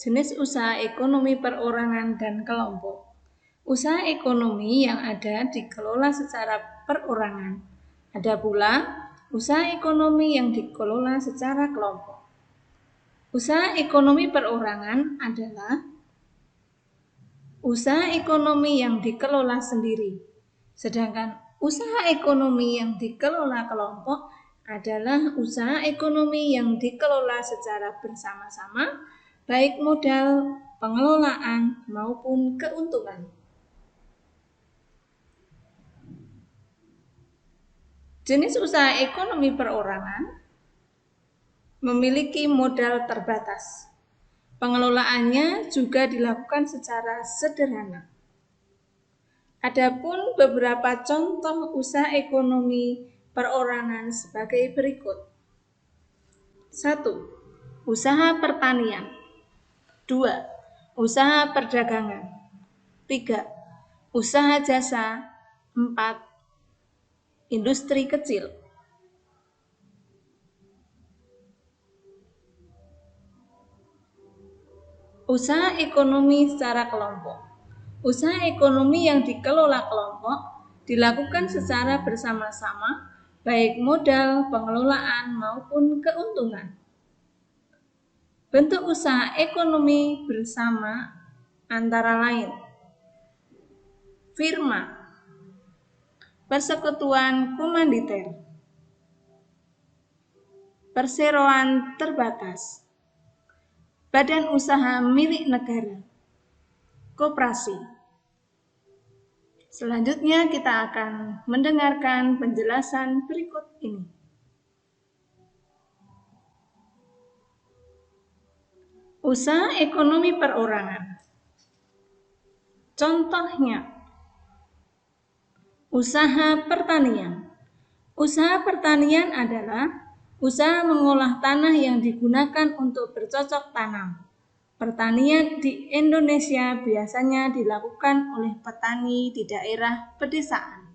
Jenis usaha ekonomi perorangan dan kelompok. Usaha ekonomi yang ada dikelola secara perorangan. Ada pula usaha ekonomi yang dikelola secara kelompok. Usaha ekonomi perorangan adalah usaha ekonomi yang dikelola sendiri. Sedangkan usaha ekonomi yang dikelola kelompok adalah usaha ekonomi yang dikelola secara bersama-sama, baik modal, pengelolaan, maupun keuntungan. Jenis usaha ekonomi perorangan memiliki modal terbatas. Pengelolaannya juga dilakukan secara sederhana. Adapun beberapa contoh usaha ekonomi perorangan sebagai berikut. 1. Usaha pertanian. 2. Usaha perdagangan. 3. Usaha jasa. 4. Industri kecil. Usaha ekonomi secara kelompok. Usaha ekonomi yang dikelola kelompok dilakukan secara bersama-sama, baik modal, pengelolaan, maupun keuntungan. Bentuk usaha ekonomi bersama antara lain: firma, persekutuan komanditer, perseroan terbatas, badan usaha milik negara, koperasi. Selanjutnya kita akan mendengarkan penjelasan berikut ini. Usaha ekonomi perorangan. Contohnya, usaha pertanian. Usaha pertanian adalah usaha mengolah tanah yang digunakan untuk bercocok tanam. Pertanian di Indonesia biasanya dilakukan oleh petani di daerah pedesaan.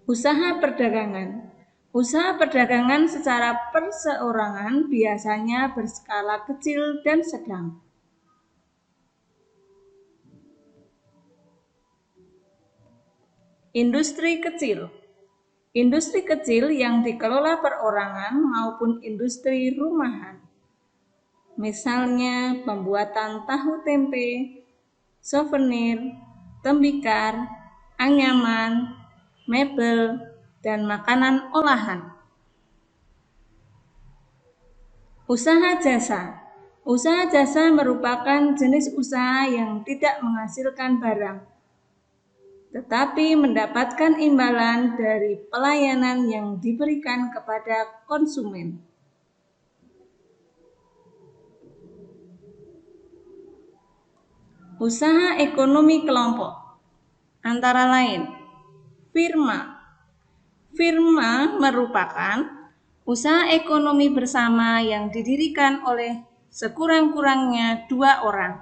Usaha perdagangan. Usaha perdagangan secara perseorangan biasanya berskala kecil dan sedang. Industri kecil. Industri kecil yang dikelola perorangan maupun industri rumahan. Misalnya pembuatan tahu tempe, souvenir, tembikar, anyaman, mebel, dan makanan olahan. Usaha jasa. Usaha jasa merupakan jenis usaha yang tidak menghasilkan barang, tetapi mendapatkan imbalan dari pelayanan yang diberikan kepada konsumen. Usaha ekonomi kelompok antara lain firma. Firma merupakan usaha ekonomi bersama yang didirikan oleh sekurang-kurangnya 2 orang.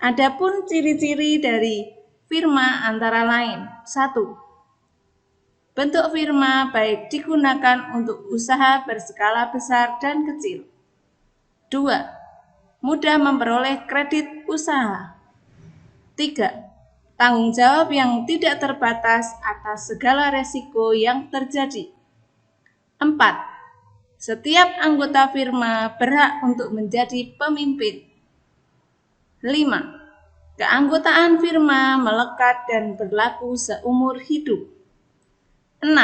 Adapun ciri-ciri dari firma antara lain: 1. Bentuk firma baik digunakan untuk usaha berskala besar dan kecil. 2. Mudah memperoleh kredit usaha. 3. Tanggung jawab yang tidak terbatas atas segala resiko yang terjadi. 4. Setiap anggota firma berhak untuk menjadi pemimpin. 5. Keanggotaan firma melekat dan berlaku seumur hidup. 6.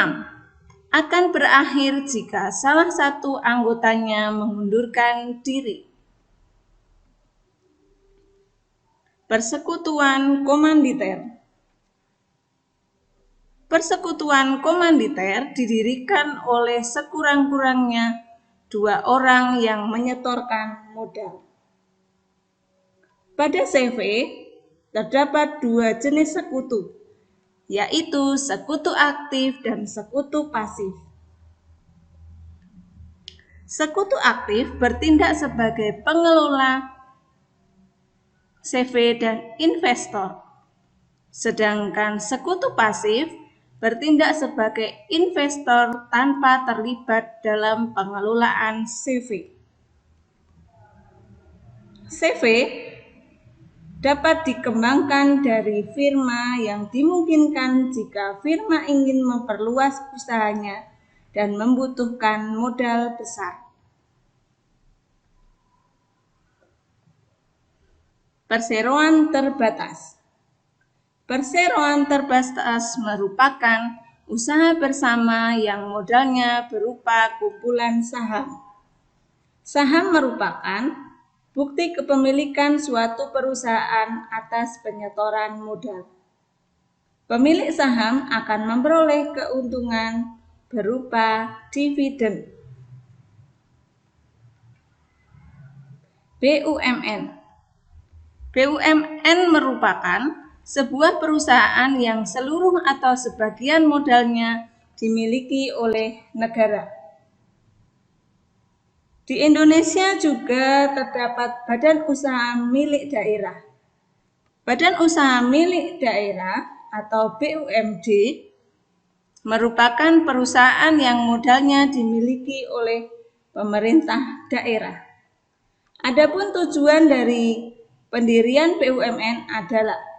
Akan berakhir jika salah satu anggotanya mengundurkan diri. Persekutuan komanditer. Persekutuan komanditer didirikan oleh sekurang-kurangnya 2 orang yang menyetorkan modal. Pada CV terdapat 2 jenis sekutu, yaitu sekutu aktif dan sekutu pasif. Sekutu aktif bertindak sebagai pengelola CV dan investor. Sedangkan sekutu pasif bertindak sebagai investor tanpa terlibat dalam pengelolaan CV. CV dapat dikembangkan dari firma yang dimungkinkan jika firma ingin memperluas usahanya dan membutuhkan modal besar. Perseroan terbatas. Perseroan terbatas merupakan usaha bersama yang modalnya berupa kumpulan saham. Saham merupakan bukti kepemilikan suatu perusahaan atas penyetoran modal. Pemilik saham akan memperoleh keuntungan berupa dividen. BUMN. BUMN merupakan sebuah perusahaan yang seluruh atau sebagian modalnya dimiliki oleh negara. Di Indonesia juga terdapat badan usaha milik daerah. Badan usaha milik daerah atau BUMD merupakan perusahaan yang modalnya dimiliki oleh pemerintah daerah. Adapun tujuan dari pendirian BUMN adalah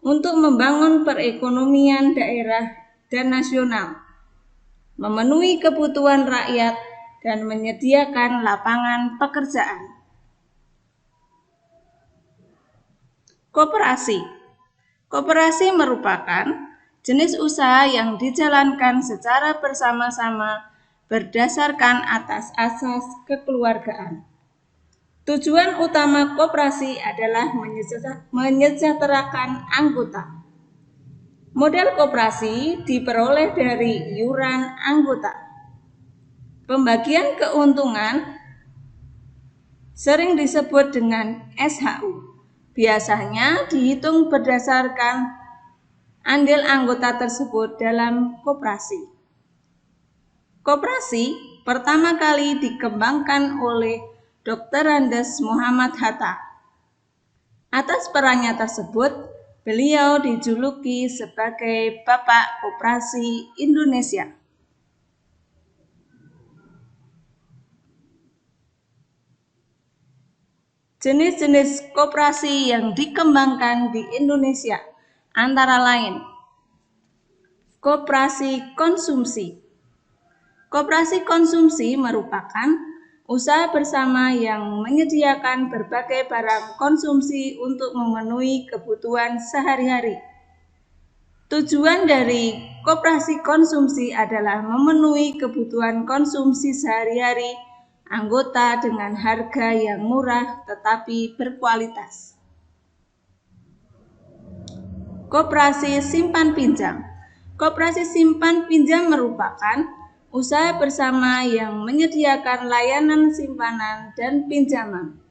untuk membangun perekonomian daerah dan nasional, memenuhi kebutuhan rakyat, dan menyediakan lapangan pekerjaan. Koperasi. Koperasi merupakan jenis usaha yang dijalankan secara bersama-sama berdasarkan atas asas kekeluargaan. Tujuan utama koperasi adalah menyejahterakan anggota. Modal koperasi diperoleh dari iuran anggota. Pembagian keuntungan sering disebut dengan SHU. Biasanya dihitung berdasarkan andil anggota tersebut dalam koperasi. Koperasi pertama kali dikembangkan oleh Dr. Andes Muhammad Hatta. Atas perannya tersebut, beliau dijuluki sebagai Bapak Koperasi Indonesia. Jenis-jenis koperasi yang dikembangkan di Indonesia antara lain koperasi konsumsi. Koperasi konsumsi merupakan usaha bersama yang menyediakan berbagai barang konsumsi untuk memenuhi kebutuhan sehari-hari. Tujuan dari koperasi konsumsi adalah memenuhi kebutuhan konsumsi sehari-hari anggota dengan harga yang murah tetapi berkualitas. Koperasi simpan pinjam. Koperasi simpan pinjam merupakan usaha bersama yang menyediakan layanan simpanan dan pinjaman.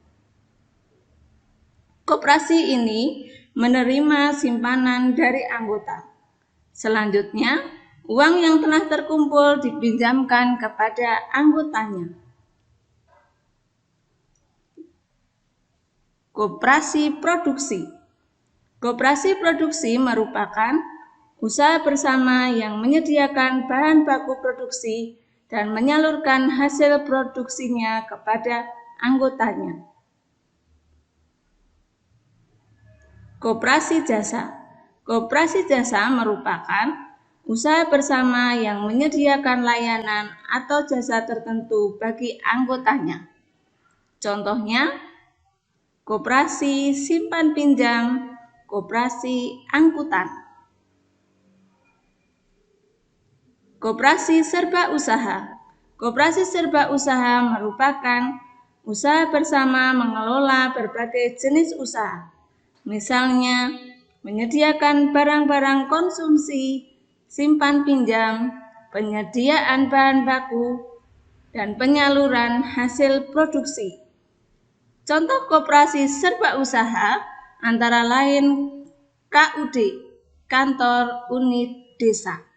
Koperasi ini menerima simpanan dari anggota. Selanjutnya, uang yang telah terkumpul dipinjamkan kepada anggotanya. Koperasi produksi. Koperasi produksi merupakan usaha bersama yang menyediakan bahan baku produksi dan menyalurkan hasil produksinya kepada anggotanya. Koperasi jasa. Koperasi jasa merupakan usaha bersama yang menyediakan layanan atau jasa tertentu bagi anggotanya. Contohnya, koperasi simpan pinjam, koperasi angkutan. Koperasi serba usaha. Koperasi serba usaha merupakan usaha bersama mengelola berbagai jenis usaha. Misalnya, menyediakan barang-barang konsumsi, simpan pinjam, penyediaan bahan baku, dan penyaluran hasil produksi. Contoh koperasi serba usaha antara lain KUD, Kantor Unit Desa.